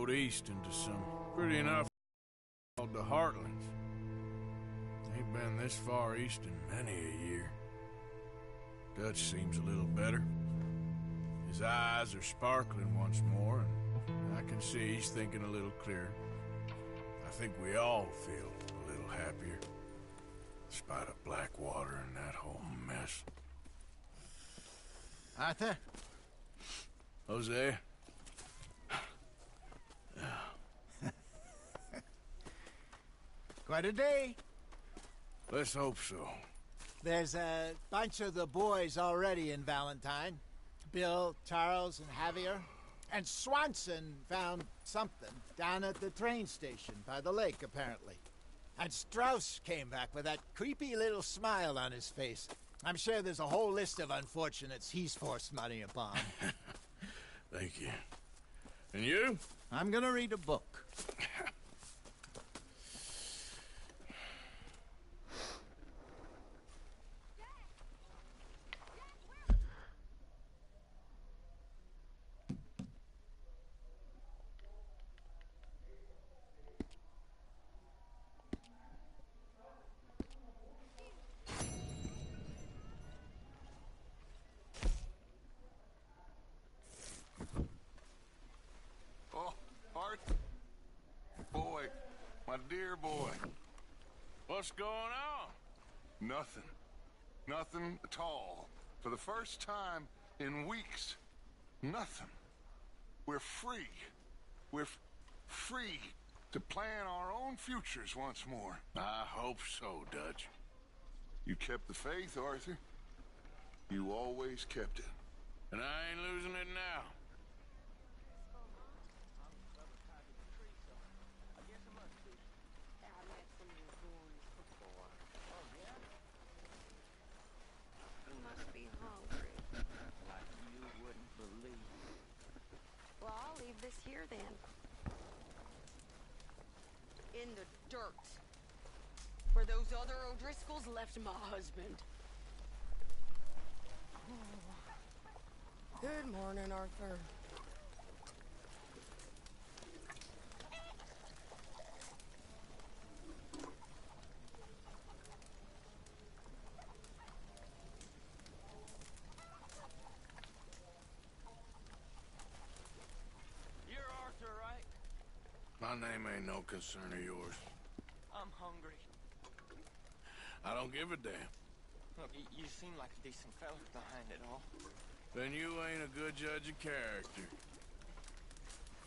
rode east into some pretty enough called the Heartlands. Ain't been this far east in many a year. Dutch seems a little better. His eyes are sparkling once more, and I can see he's thinking a little clearer. I think we all feel a little happier, despite of Blackwater and that whole mess. Arthur? Jose? Quite a day. Let's hope so. There's a bunch of the boys already in Valentine. Bill, Charles, and Javier. And Swanson found something down at the train station by the lake, apparently. And Strauss came back with that creepy little smile on his face. I'm sure there's a whole list of unfortunates he's forced money upon. Thank you. And you? I'm gonna read a book. Dear boy. What's going on? Nothing. Nothing at all. For the first time in weeks. Nothing. We're free. We're free to plan our own futures once more. I hope so, Dutch. You kept the faith, Arthur. You always kept it. And I ain't losing it now. This here then. In the dirt. Where those other O'Driscolls left my husband. Oh. Good morning, Arthur. My name ain't no concern of yours. I'm hungry. I don't give a damn. Look, you seem like a decent fella behind it all. Then you ain't a good judge of character.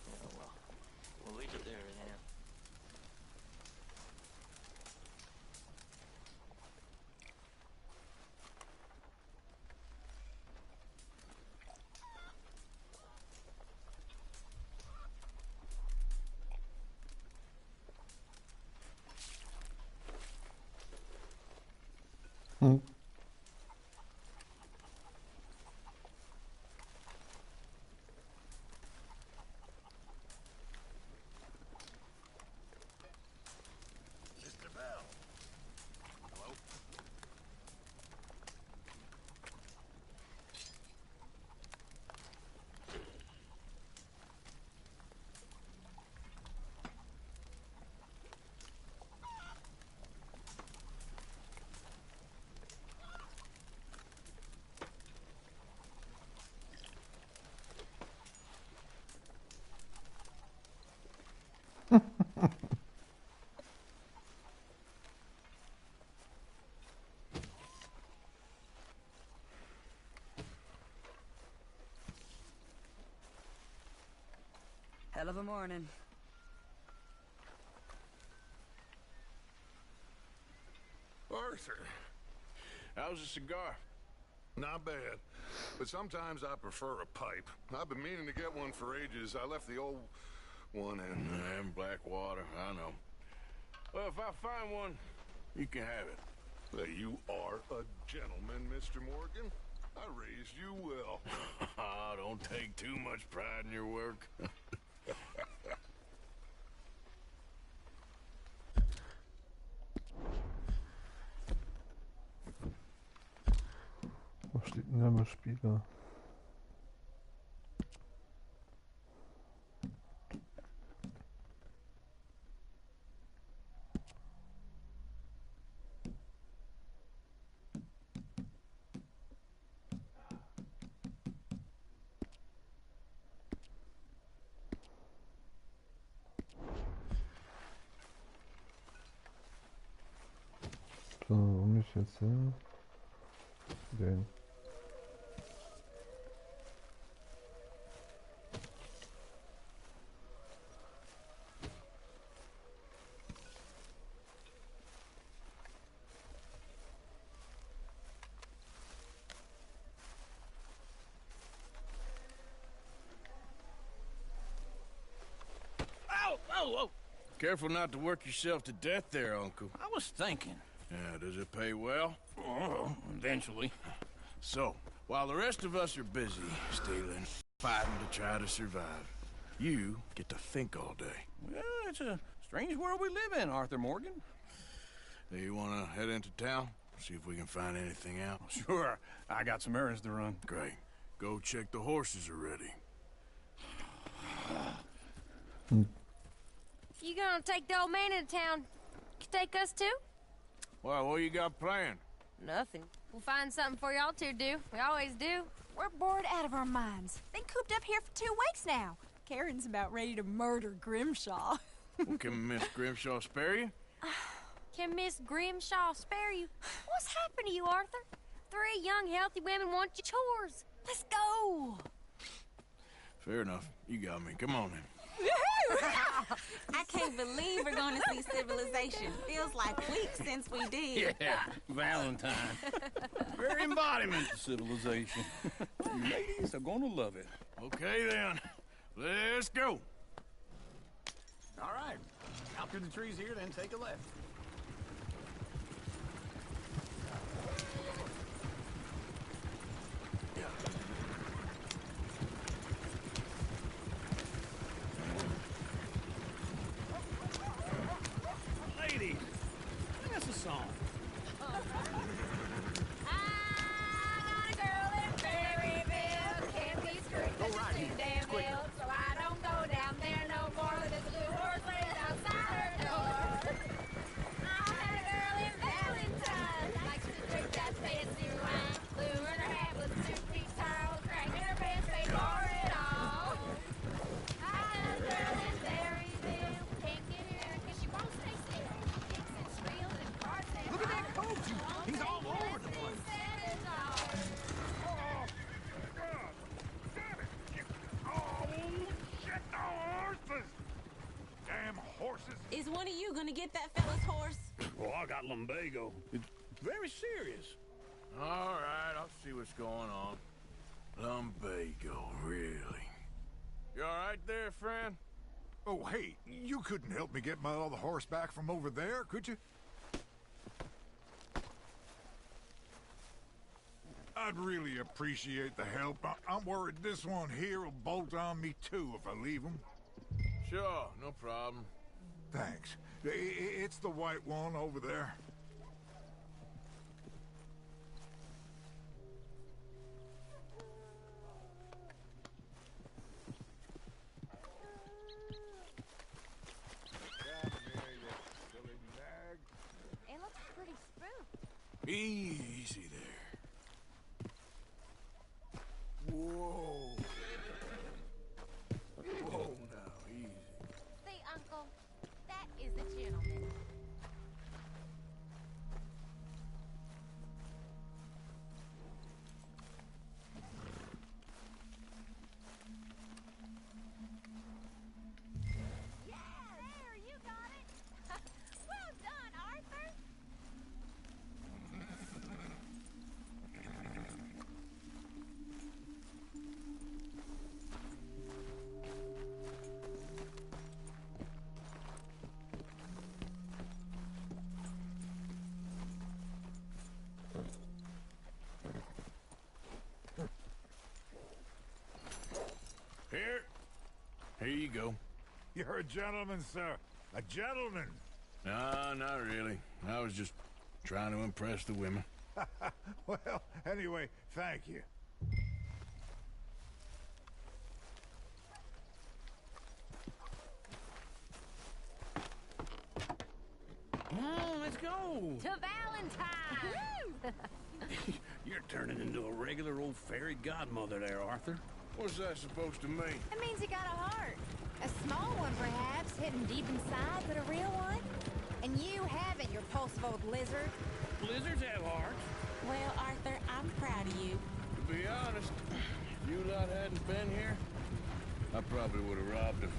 Yeah, well, we'll leave it there then. Hell of a morning. Arthur. How's a cigar? Not bad. But sometimes I prefer a pipe. I've been meaning to get one for ages. I left the old one in Blackwater, I know. Well, if I find one, you can have it. You are a gentleman, Mr. Morgan. I raised you well. Don't take too much pride in your work. Was steht denn da im Spieler? умещаться. День. Oh! Careful not to work yourself to death there, Uncle. I was thinking. Yeah, does it pay well? Oh, eventually. So, while the rest of us are busy stealing, fighting to try to survive, you get to think all day. Well, it's a strange world we live in, Arthur Morgan. Do you want to head into town? See if we can find anything out? Sure, I got some errands to run. Great. Go check the horses are ready. You gonna take the old man into town? You take us too? Well, what you got planned? Nothing. We'll find something for y'all to do. We always do. We're bored out of our minds. Been cooped up here for 2 weeks now. Karen's about ready to murder Grimshaw. Well, can Miss Grimshaw spare you? Can Miss Grimshaw spare you? What's happened to you, Arthur? 3 young, healthy women want your chores. Let's go. Fair enough. You got me. Come on then. I can't believe we're going to see civilization. Feels like weeks since we did. Yeah, Valentine. Very embodiment of civilization. You ladies are gonna love it. Okay then. Let's go. All right. Out through the trees here, then take a left. Ladies, sing us a song. Is one of you gonna get that fella's horse? Well, I got lumbago. It's very serious. All right, I'll see what's going on. Lumbago, really? You all right there, friend? Oh, hey, you couldn't help me get my other horse back from over there, could you? I'd really appreciate the help. I'm worried this one here will bolt on me too if I leave him. Sure, no problem. Thanks. It's the white one over there. It looks pretty spooky. Easy there. Whoa. Whoa now, easy. See, Uncle, that is a gentleman. Yeah, there, you got it. Well done, Arthur. Here you go. You're a gentleman, sir. A gentleman. No, not really. I was just trying to impress the women. Well, anyway, thank you. Come on, let's go. To Valentine. You're turning into a regular old fairy godmother there, Arthur. What's that supposed to mean? That means you got a heart. A small one, perhaps, hidden deep inside, but a real one. And you haven't, you repulsive old lizard. Blizzards have hearts. Well, Arthur, I'm proud of you. To be honest, if you lot hadn't been here, I probably would have robbed him.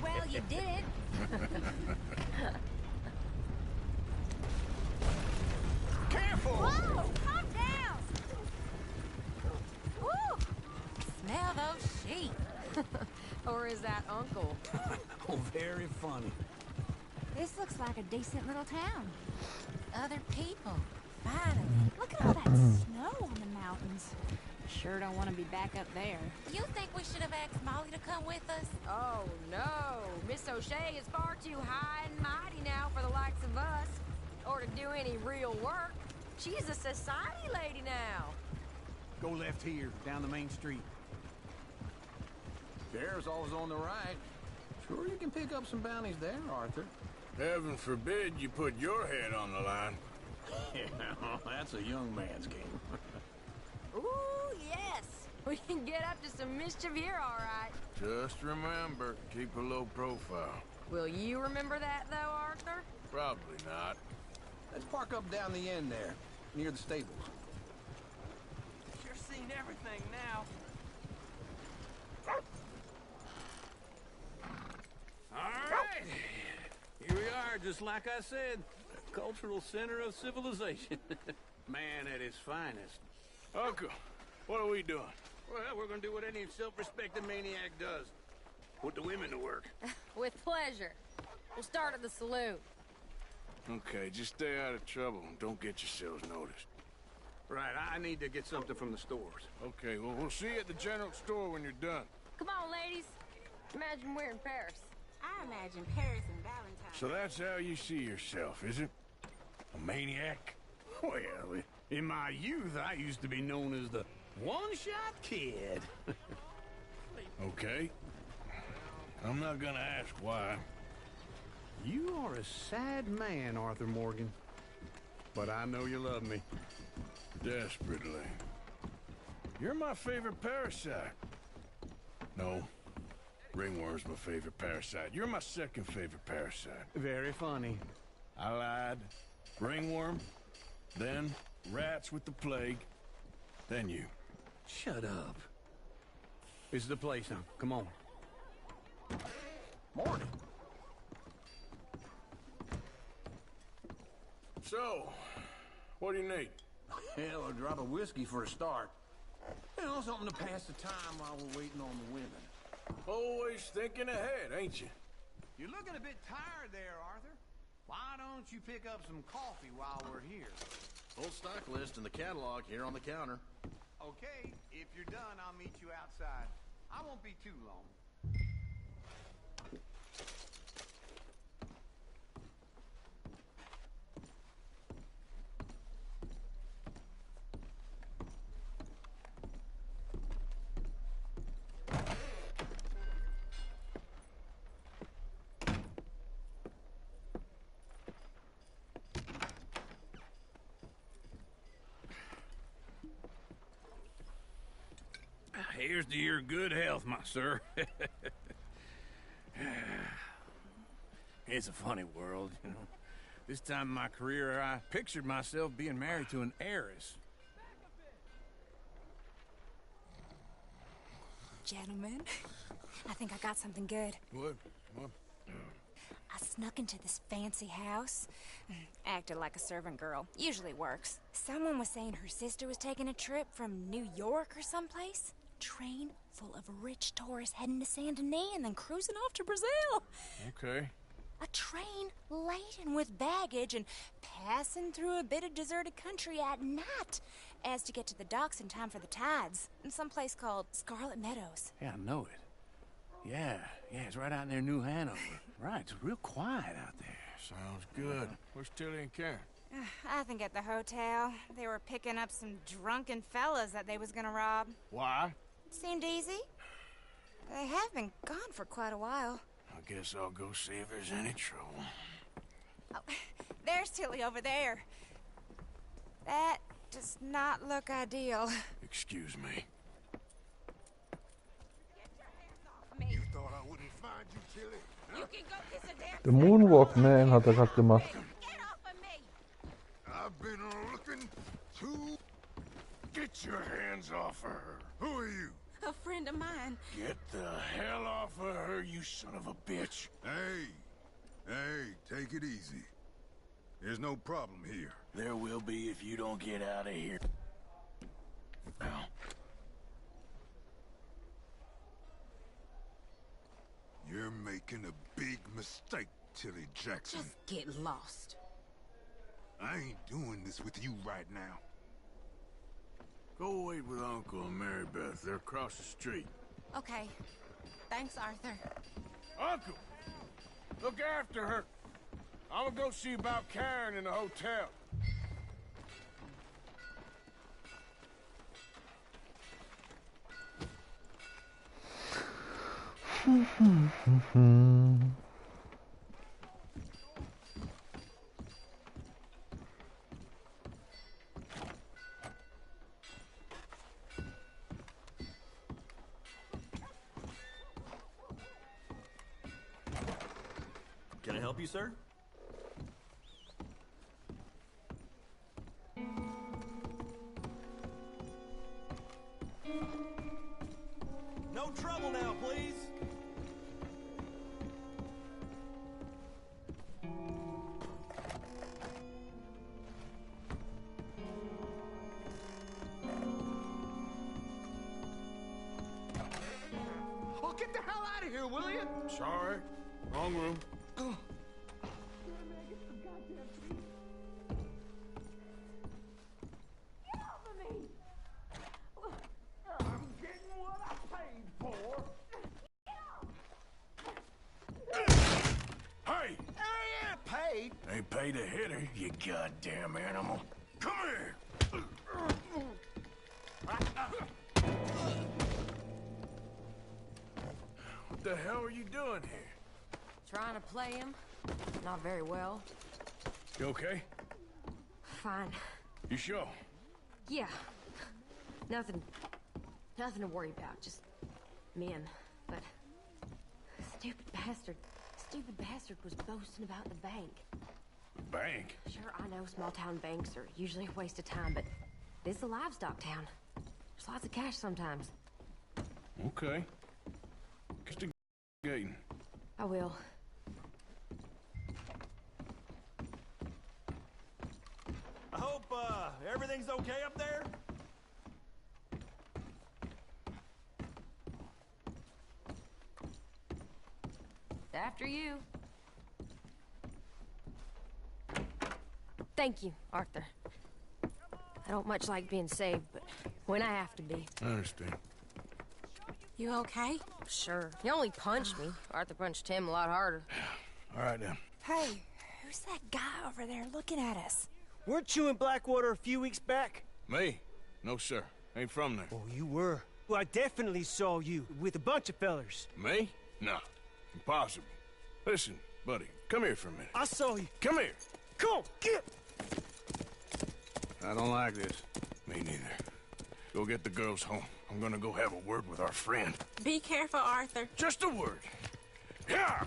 Well, you did. Careful! Whoa! Calm down! Woo! Smell those sheep. Or is that Uncle? Oh, very funny. This looks like a decent little town. Other people. Finally. Look at all that snow on the mountains. Sure don't want to be back up there. You think we should have asked Molly to come with us? Oh, no. Miss O'Shea is far too high and mighty now for the likes of us. Or to do any real work. She's a society lady now. Go left here, down the main street. Sheriff's always on the right. Sure you can pick up some bounties there, Arthur. Heaven forbid you put your head on the line. Yeah, that's a young man's game. Ooh, yes. We can get up to some mischief here, all right. Just remember, keep a low profile. Will you remember that, though, Arthur? Probably not. Let's park up down the end there, near the stables. Sure seen everything now. All right. Here we are, just like I said. The cultural center of civilization. Man at his finest. Uncle, what are we doing? Well, we're gonna do what any self-respecting maniac does. Put the women to work. With pleasure. We'll start at the saloon. Okay, just stay out of trouble and don't get yourselves noticed. Right, I need to get something from the stores. Okay, well, we'll see you at the general store when you're done. Come on, ladies. Imagine we're in Paris. I imagine Paris and Valentine. So that's how you see yourself, is it? A maniac? Well, in my youth, I used to be known as the one-shot kid. Okay. I'm not gonna ask why. You are a sad man, Arthur Morgan. But I know you love me. Desperately. You're my favorite parasite. No. Ringworm's my favorite parasite. You're my second favorite parasite. Very funny. I lied. Ringworm, then rats with the plague, then you. Shut up. This is the place now. Come on. Morning. So, what do you need? Hell, a drop of whiskey for a start. You know, something to pass the time while we're waiting on the women. Always thinking ahead, ain't you? You're looking a bit tired there, Arthur. Why don't you pick up some coffee while we're here? Full stock list in the catalog here on the counter. Okay, if you're done, I'll meet you outside. I won't be too long. Here's to your good health, my sir. It's a funny world, you know. This time in my career, I pictured myself being married to an heiress. Gentlemen, I think I got something good. What? I snuck into this fancy house. Acted like a servant girl. Usually works. Someone was saying her sister was taking a trip from New York or someplace. Train full of rich tourists heading to Saint Denis and then cruising off to Brazil. Okay. A train laden with baggage and passing through a bit of deserted country at night as to get to the docks in time for the tides in some place called Scarlet Meadows. Yeah, I know it. Yeah, it's right out near New Hanover. Right, it's real quiet out there. Sounds good. Where's Tilly and Karen? I think at the hotel. They were picking up some drunken fellas that they was gonna rob. Why? Seemed easy. They have been gone for quite a while. I guess I'll go see if there's any trouble. Oh, there's Tilly over there. That does not look ideal. Excuse me. You thought I wouldn't find you, Tilly? You can go kiss a damn The Moonwalk Man hat er gerade gemacht. I've been Get your hands off of her. Who are you? A friend of mine. Get the hell off of her, you son of a bitch. Hey, take it easy. There's no problem here. There will be if you don't get out of here. Now. You're making a big mistake, Tilly Jackson. Just get lost. I ain't doing this with you right now. Go wait with Uncle and Mary Beth. They're across the street. Okay. Thanks, Arthur. Uncle! Look after her. I'm gonna go see about Karen in the hotel. Can I help you, sir? No trouble now, please. Oh, get the hell out of here, will you? Sorry. Wrong room. Ain't paid to hit her, you goddamn animal. Come here! What the hell are you doing here? Trying to play him. Not very well. You okay? Fine. You sure? Yeah. Nothing to worry about. Just men. But stupid bastard was boasting about the bank. Bank? Sure, I know small town banks are usually a waste of time, but this is a livestock town. There's lots of cash sometimes. Okay. Investigating. I will. I hope, everything's okay up there? After you. Thank you, Arthur. I don't much like being saved, but when I have to be. I understand. You okay? Sure. He only punched me. Arthur punched him a lot harder. All right, then. Hey, who's that guy over there looking at us? Weren't you in Blackwater a few weeks back? Me? No, sir. Ain't from there. Oh, you were. Well, I definitely saw you with a bunch of fellers. Me? No. Impossible. Listen, buddy, come here for a minute. I saw you. Come here. Come on, get! I don't like this. Me neither. Go get the girls home. I'm gonna go have a word with our friend. Be careful, Arthur. Just a word. Yeah!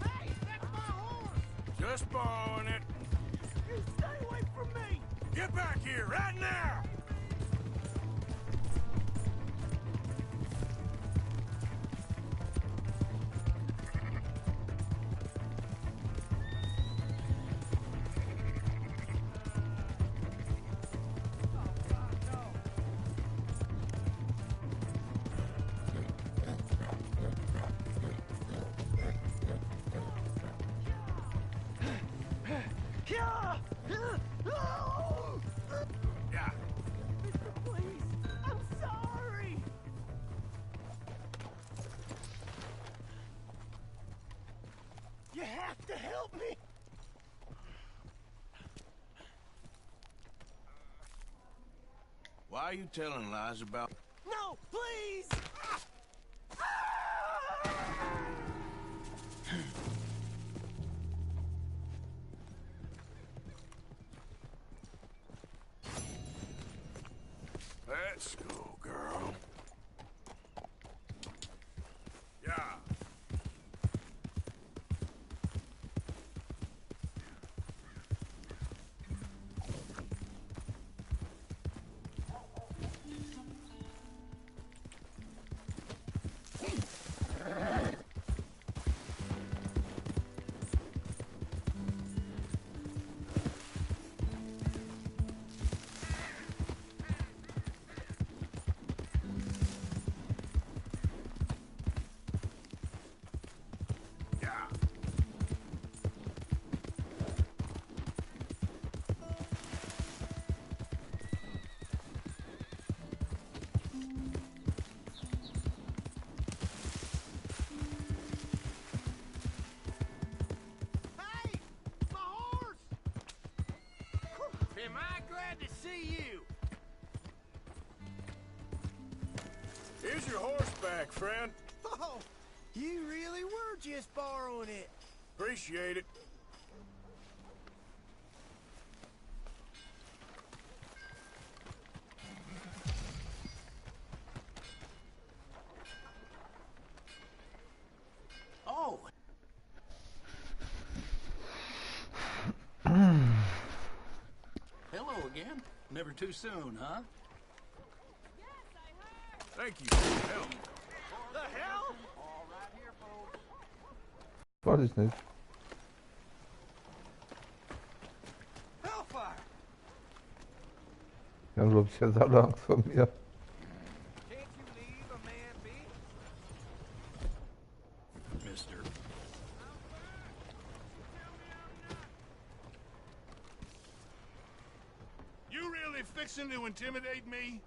Hey, that's my horse! Just borrowing it. You stay away from me! Get back here, right now! Yeah. Mister, please. I'm sorry. You have to help me. Why are you telling lies about... No, please. Let's go, girl. Yeah. Am I glad to see you? Here's your horseback, friend. Oh, you really were just borrowing it. Appreciate it. Oh. Hello again. Never too soon, huh? Thank you for your help. The hell? Weiß ich nicht. Hellfire! Die haben, glaube ich, jetzt alle Angst vor mir. Can't you leave a man be? Mister. You really fixing to intimidate me?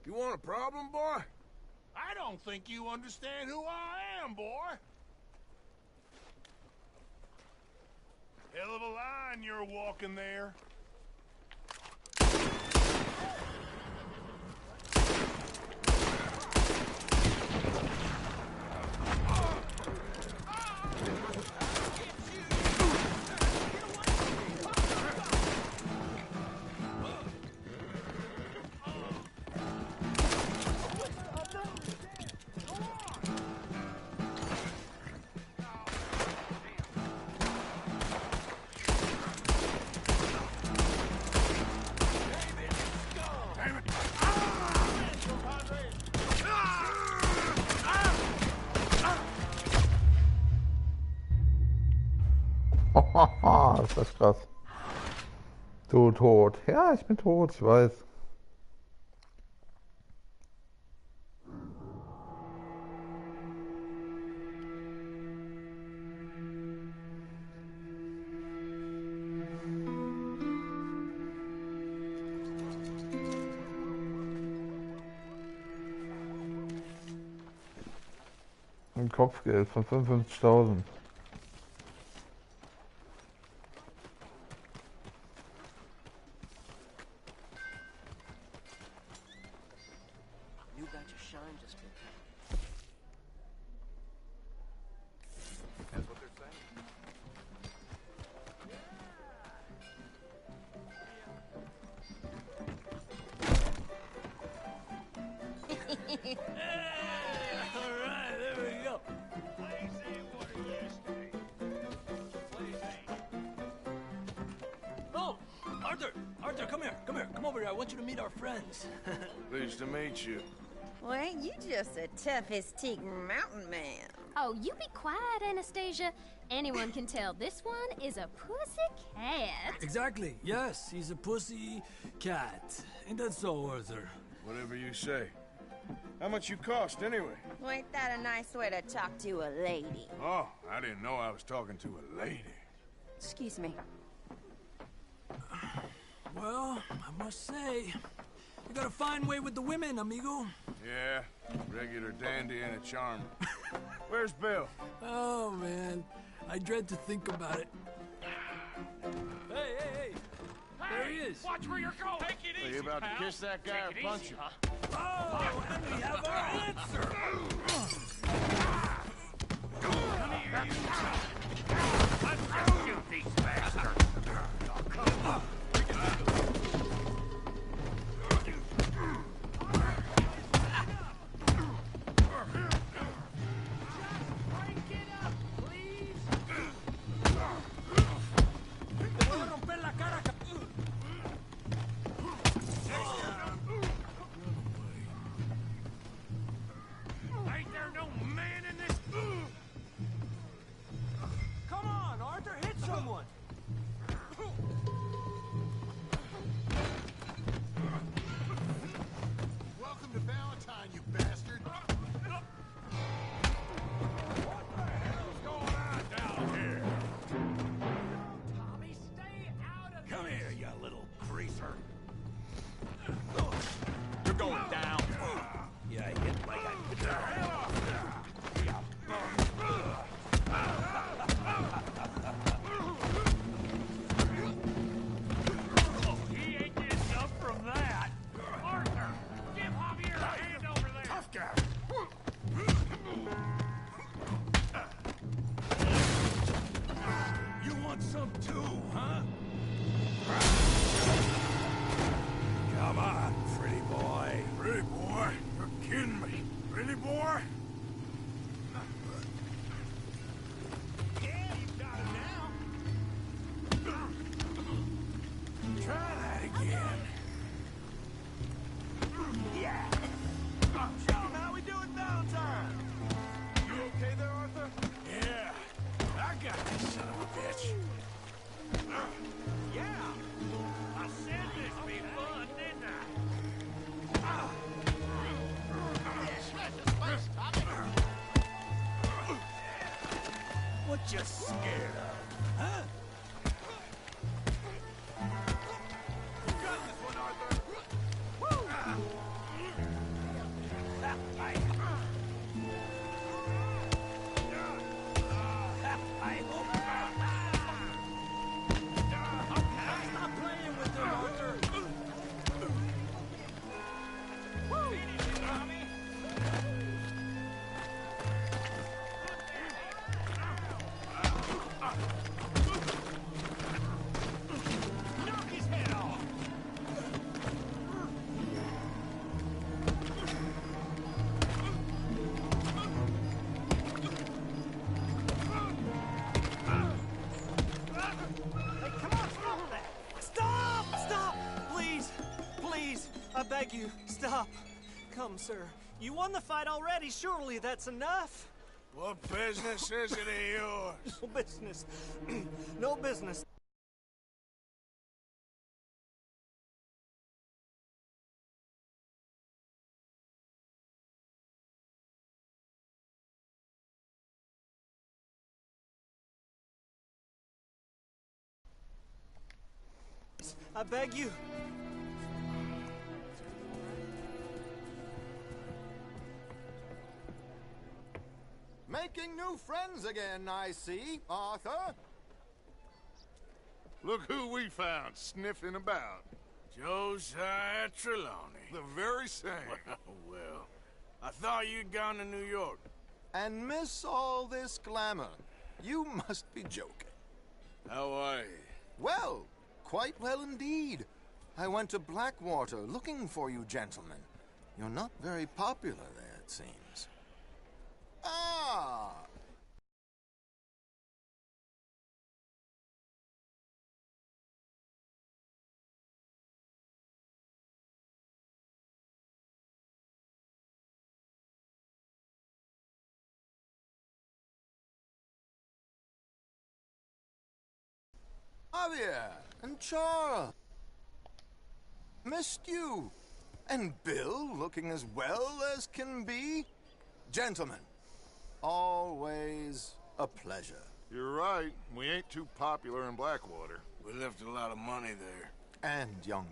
You want a problem, boy? I don't think you understand who I am, boy. Hell of a line you're walking there. Ist das krass. Du tot. Ja, ich bin tot, ich weiß. Ein Kopfgeld von 55.000. You got your shine just in time. That's what they're saying. All right, there we go. Oh, Arthur, come here, come over here. I want you to meet our friends. Pleased to meet you. Well, ain't you just a tough-as-teak mountain man? Oh, you be quiet, Anastasia. Anyone can tell this one is a pussy cat. Exactly. Yes, he's a pussy cat. Ain't that so, Arthur? Whatever you say. How much you cost, anyway? Well, ain't that a nice way to talk to a lady? Oh, I didn't know I was talking to a lady. Excuse me. Well, I must say, you got a fine way with the women, amigo. Yeah, regular dandy and a charmer. Where's Bill? Oh, man. I dread to think about it. Hey! There he is. Watch where you're going. Take it Are easy, you about to pal. kiss that guy or punch him? Oh, and we have our answer. Let's shoot these bastards. Ain't there no man in this? Come on, Arthur, hit someone. you scared of? Huh? You got this one, Arthur. Woo! Stop playing with him, Arthur. Knock his head off. Hey, come on, stop that! Stop! Stop! Please! Please! I beg you, stop! Come, sir. You won the fight already. Surely that's enough. What business is it of yours? No business. No business. I beg you. Making new friends again, I see, Arthur. Look who we found sniffing about. Josiah Trelawney. The very same. Well, I thought you'd gone to New York. And miss all this glamour. You must be joking. How are you? Well, quite well indeed. I went to Blackwater looking for you gentlemen. You're not very popular there, it seems. Ah! Javier and Charles. Missed you. And Bill looking as well as can be. Gentlemen, always a pleasure. You're right. We ain't too popular in Blackwater. We left a lot of money there. And young.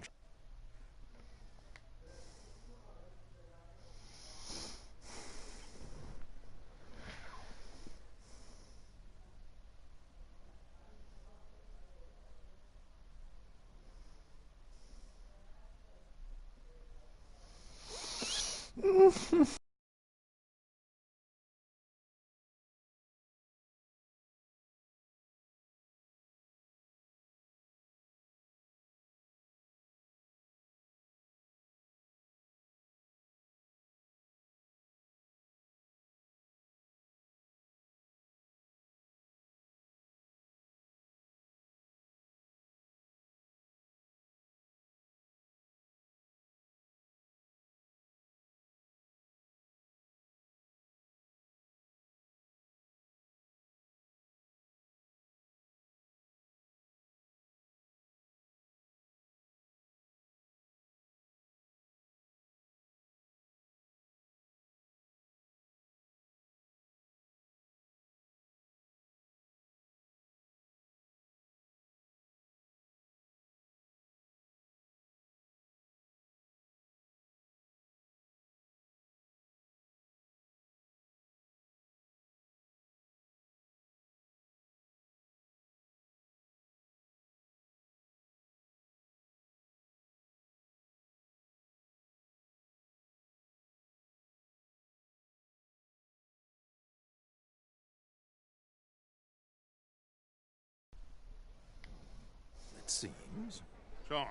It seems. Sean,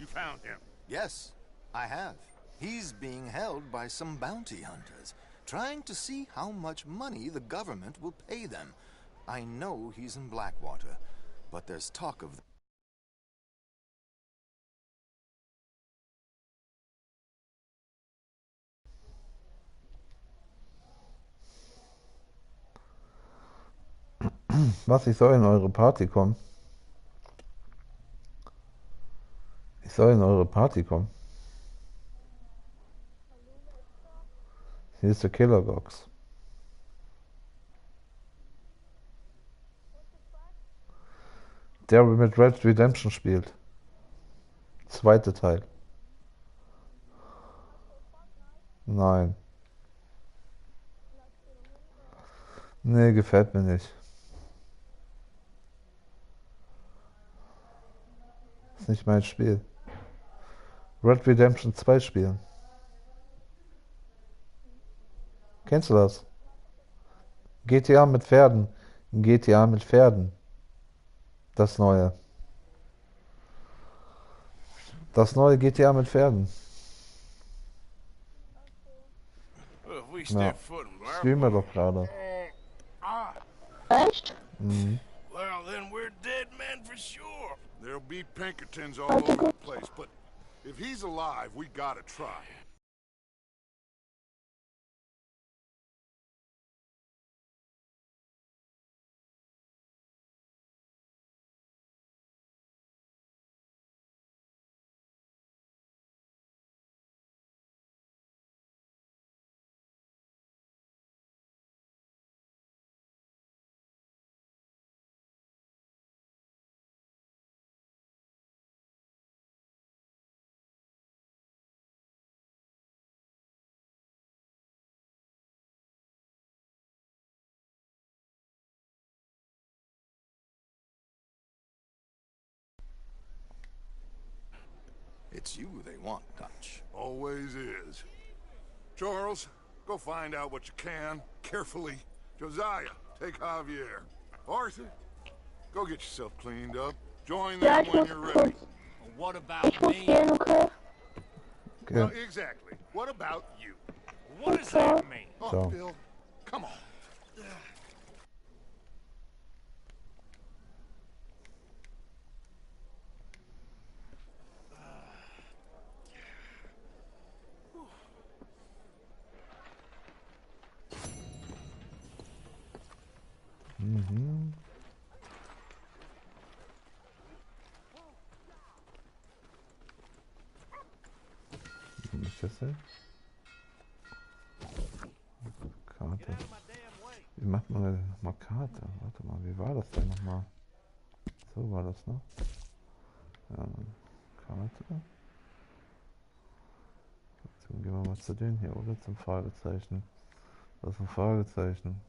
you found him. Yes, I have. He's being held by some bounty hunters, trying to see how much money the government will pay them. I know he's in Blackwater, but there's talk of... Was, ich soll in eure Party kommen? Ich soll in eure Party kommen. Hier ist der Killergoxx. Der mit Red Redemption spielt. Zweite Teil. Nein. Nee, gefällt mir nicht. Ist nicht mein Spiel. Red Redemption 2 spielen. Kennst du das? GTA mit Pferden. GTA mit Pferden. Das neue. Das neue GTA mit Pferden. Ja. Streamen wir doch gerade. Echt? Mhm. Well, then we're dead men for sure. There'll be Pinkertons all over the place, but if he's alive, we gotta try. It's you they want, Dutch. Always is. Charles, go find out what you can, carefully. Josiah, take Javier. Arthur, go get yourself cleaned up. Join them when you're ready. What about me? Well, exactly. What about you? What does that mean? Oh, Bill, come on. Mhm. Wie ist das denn? Karte. Wie macht man denn nochmal Karte? Warte mal, wie war das denn nochmal? So war das, ne? Ja, Karte. Dann gehen wir mal zu denen hier, oder? Zum Fragezeichen. Das ist ein Fragezeichen.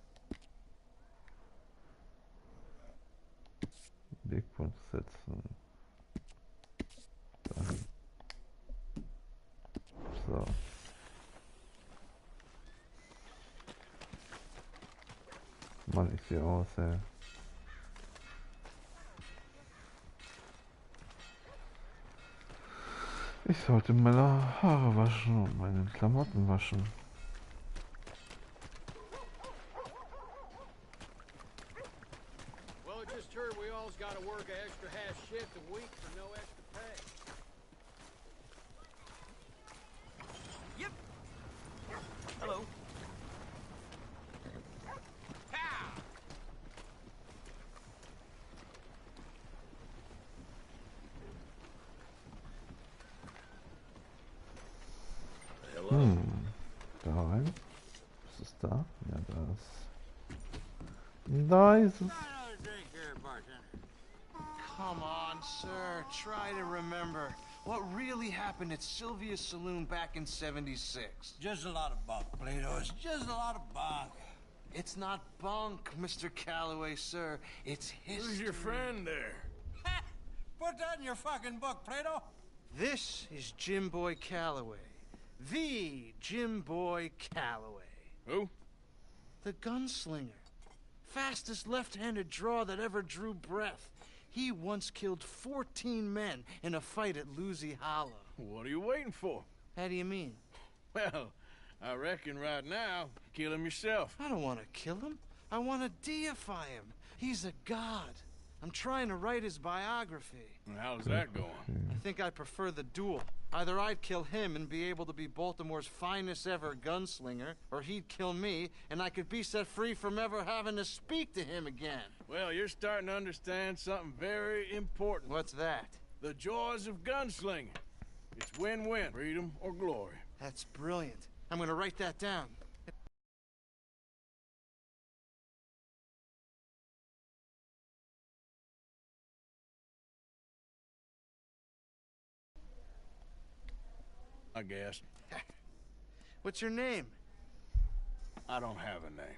Wegpunkt setzen. Dahin. So. Mann, ich sehe aus, ey. Ich sollte meine Haare waschen und meine Klamotten waschen. Well, I just heard we all's got to work an extra half shift a week for no extra pay. Yep. Hello. Da rein. Was ist da? Ja, da ist... Da ist es. Come on, sir. Try to remember what really happened at Sylvia's Saloon back in '76. Just a lot of bunk, Plato. It's just a lot of bunk. It's not bunk, Mr. Calloway, sir. It's history. Who's your friend there? Put that in your fucking book, Plato. This is Jim Boy Calloway. The Jim Boy Calloway. Who? The gunslinger. Fastest left-handed draw that ever drew breath. He once killed 14 men in a fight at Lucy Hollow. What are you waiting for? How do you mean? Well, I reckon right now, kill him yourself. I don't want to kill him. I want to deify him. He's a god. I'm trying to write his biography. How's that going? I think I prefer the duel. Either I'd kill him and be able to be Baltimore's finest ever gunslinger, or he'd kill me, and I could be set free from ever having to speak to him again. Well, you're starting to understand something very important. What's that? The joys of gunslinging. It's win-win, freedom or glory. That's brilliant. I'm gonna write that down. I guess. What's your name? I don't have a name.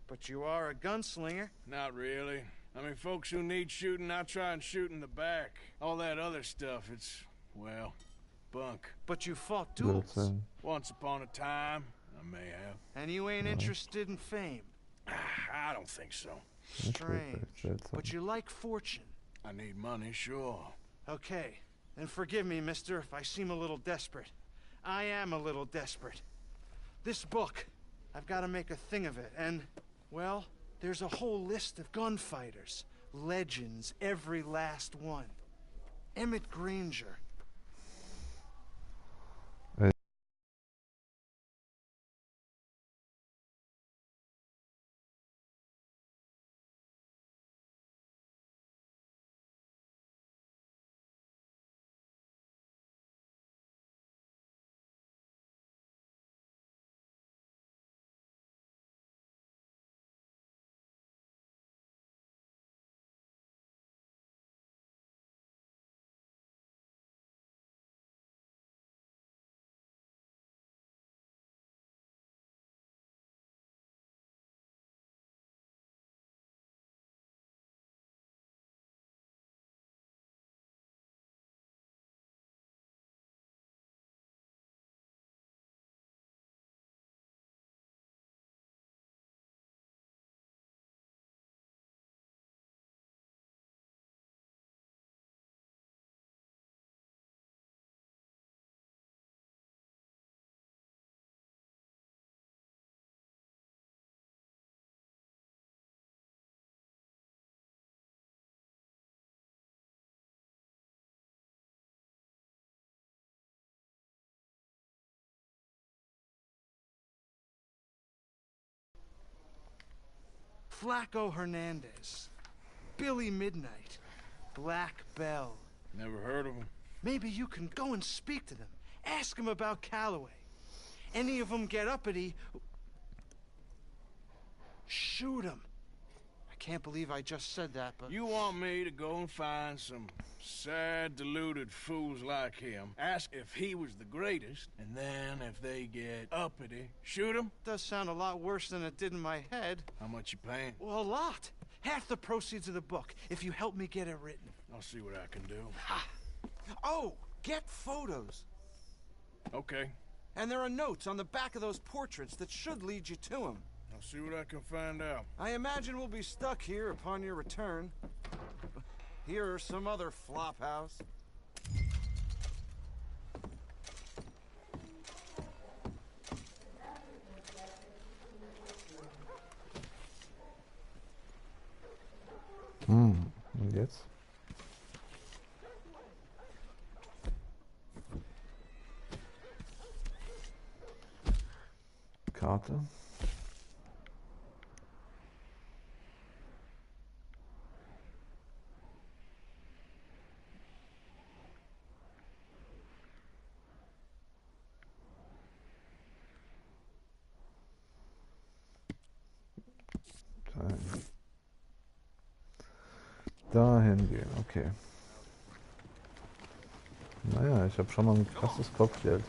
But you are a gunslinger. Not really. I mean, folks who need shooting, I try and shoot in the back. All that other stuff, it's, well, bunk. But you fought duels. Once upon a time, I may have. And you ain't interested in fame. I don't think so. Strange. But you like fortune. I need money, sure. Okay. Then forgive me, mister, if I seem a little desperate. I am a little desperate. This book, I've got to make a thing of it, and, well, there's a whole list of gunfighters. Legends, every last one. Emmett Granger. Flaco Hernandez, Billy Midnight, Black Bell. Never heard of them. Maybe you can go and speak to them. Ask them about Calloway. Any of them get uppity, shoot them. I can't believe I just said that, but... You want me to go and find some sad, deluded fools like him, ask if he was the greatest, and then if they get uppity, shoot him? Does sound a lot worse than it did in my head. How much you paying? Well, a lot. Half the proceeds of the book, if you help me get it written. I'll see what I can do. Ha! Oh, get photos. Okay. And there are notes on the back of those portraits that should lead you to him. I'll see what I can find out. I imagine we'll be stuck here upon your return. Here or some other flop house. Und jetzt? Karte. Dahin gehen, okay. Naja, ich habe schon mal ein krasses Kopfgeld.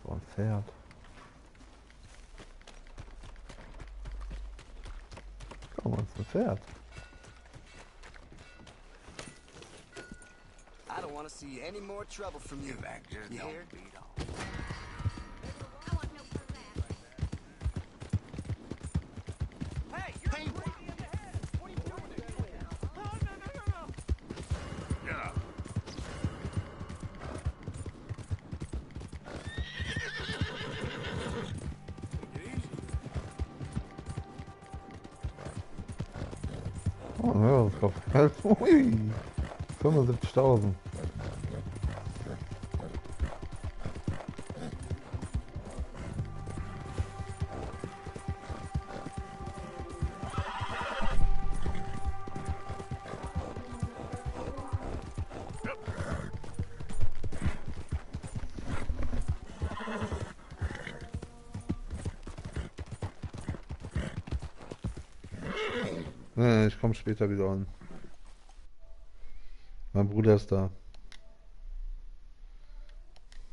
So ein Pferd. Guck mal, das ist ein Pferd. I don't want to see any more trouble from you. You hear? Oh, ein höheres Kopfgeld. Ui, 75.000. Ich komme später wieder an. Mein Bruder ist da.